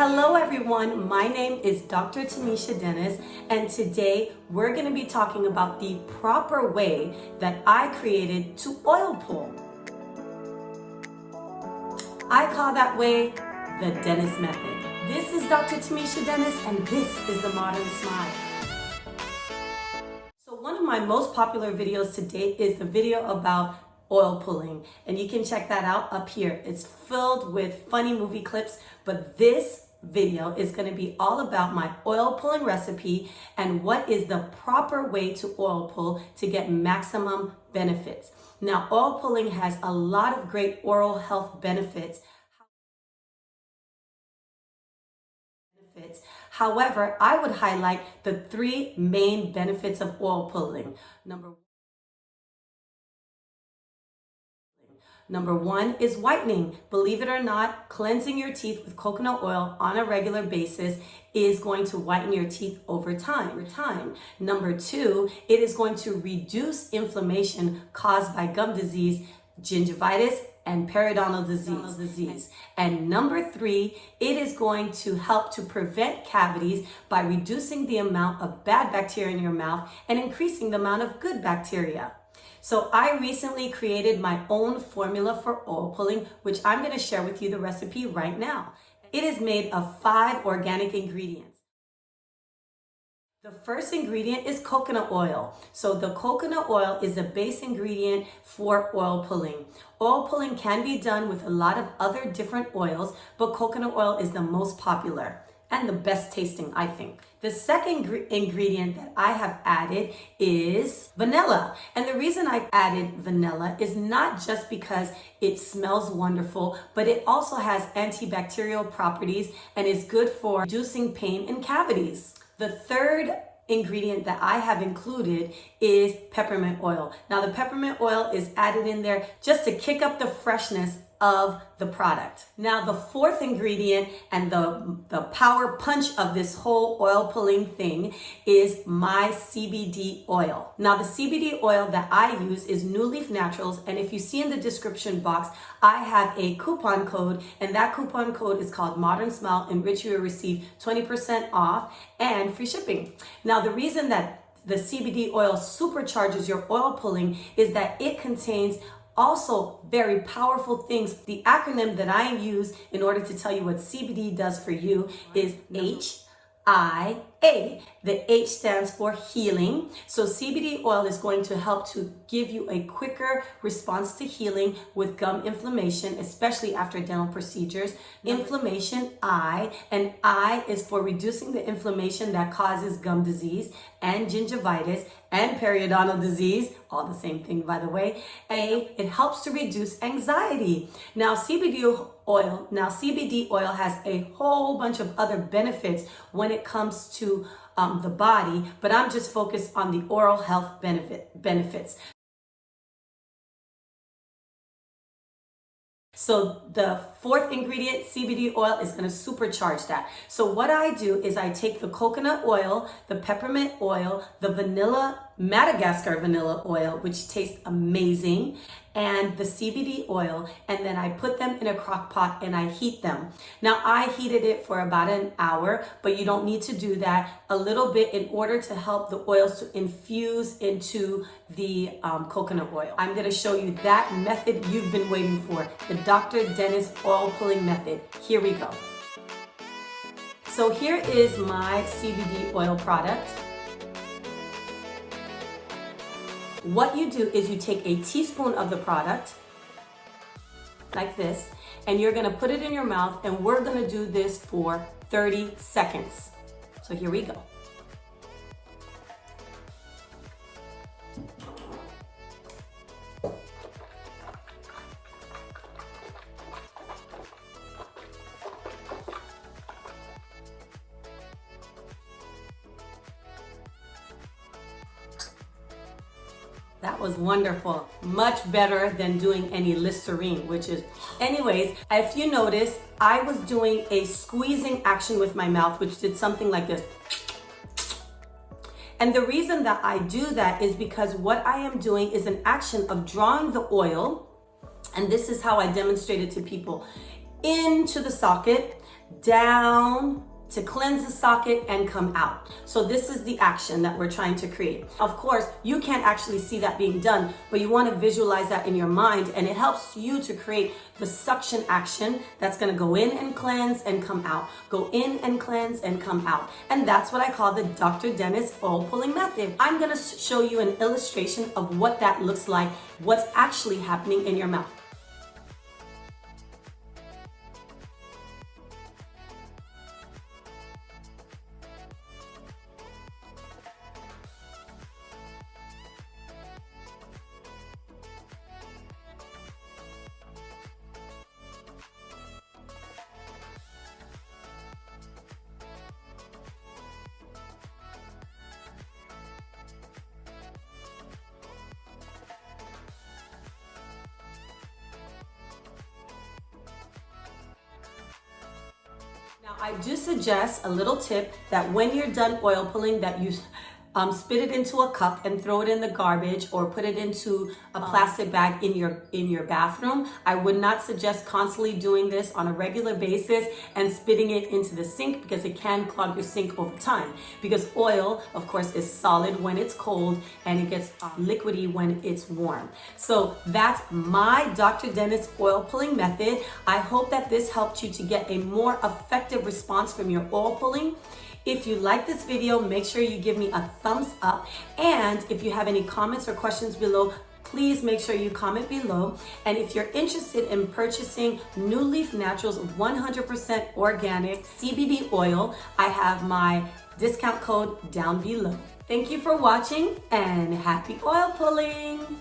Hello everyone, my name is Dr. Tamisha Denis, and today we're going to be talking about the proper way that I created to oil pull. I call that way the Denis Method. This is Dr. Tamisha Denis, and this is the Modern Smile. So one of my most popular videos to date is the video about oil pulling, and you can check that out up here. It's filled with funny movie clips, but this video is going to be all about my oil pulling recipe and what is the proper way to oil pull to get maximum benefits. Now, oil pulling has a lot of great oral health benefits. However, I would highlight the three main benefits of oil pulling. Number one is whitening. Believe it or not, cleansing your teeth with coconut oil on a regular basis is going to whiten your teeth over time. Number two, it is going to reduce inflammation caused by gum disease, gingivitis, and periodontal disease. And number three, it is going to help to prevent cavities by reducing the amount of bad bacteria in your mouth and increasing the amount of good bacteria. So I recently created my own formula for oil pulling, which I'm going to share with you the recipe right now. It is made of 5 organic ingredients. The first ingredient is coconut oil. So the coconut oil is the base ingredient for oil pulling. Oil pulling can be done with a lot of other different oils, but coconut oil is the most popular and the best tasting, I think. The second ingredient that I have added is vanilla. And the reason I added vanilla is not just because it smells wonderful, but it also has antibacterial properties and is good for reducing pain in cavities. The third ingredient that I have included is peppermint oil. Now, the peppermint oil is added in there just to kick up the freshness of the product. Now, the fourth ingredient and the power punch of this whole oil pulling thing is my CBD oil. Now, the CBD oil that I use is New Leaf Naturals, and if you see in the description box, I have a coupon code, and that coupon code is called Modern Smile, in which you will receive 20% off and free shipping. Now, the reason that the CBD oil supercharges your oil pulling is that it contains also very powerful things. The acronym that I use in order to tell you what CBD does for you is HIA. The H stands for healing. So CBD oil is going to help to give you a quicker response to healing with gum inflammation, especially after dental procedures. Inflammation, I, and I is for reducing the inflammation that causes gum disease and gingivitis and periodontal disease, all the same thing, by the way. A, it helps to reduce anxiety. Now, CBD oil has a whole bunch of other benefits when it comes to the body, but I'm just focused on the oral health benefits. So the fourth ingredient, CBD oil, is going to supercharge that. So what I do is I take the coconut oil, the peppermint oil, the Madagascar vanilla oil, which tastes amazing, and the CBD oil, and then I put them in a crock pot and I heat them. Now, I heated it for about an hour, but you don't need to do that. A little bit in order to help the oils to infuse into the coconut oil. I'm going to show you that method you've been waiting for, the Dr. Denis oil pulling method. Here we go. So here is my CBD oil product. What you do is you take a teaspoon of the product, like this, and you're gonna put it in your mouth, and we're gonna do this for 30 seconds. So here we go. That was wonderful. Much better than doing any Listerine, which is... Anyways, if you notice, I was doing a squeezing action with my mouth, which did something like this. And the reason that I do that is because what I am doing is an action of drawing the oil, and this is how I demonstrate it to people, into the socket, down to cleanse the socket and come out. So this is the action that we're trying to create. Of course, you can't actually see that being done, but you want to visualize that in your mind, and it helps you to create the suction action that's going to go in and cleanse and come out. Go in and cleanse and come out. And that's what I call the Dr. Denis oil pulling method. I'm going to show you an illustration of what that looks like, what's actually happening in your mouth. Now, I do suggest a little tip that when you're done oil pulling, that you spit it into a cup and throw it in the garbage, or put it into a plastic bag in your bathroom. I would not suggest constantly doing this on a regular basis and spitting it into the sink, because it can clog your sink over time. Because oil, of course, is solid when it's cold and it gets liquidy when it's warm. So that's my Dr. Denis oil pulling method. I hope that this helped you to get a more effective response from your oil pulling. If you like this video, make sure you give me a thumbs up. And if you have any comments or questions below, please make sure you comment below. And if you're interested in purchasing New Leaf Naturals 100% organic CBD oil, I have my discount code down below. Thank you for watching, and happy oil pulling!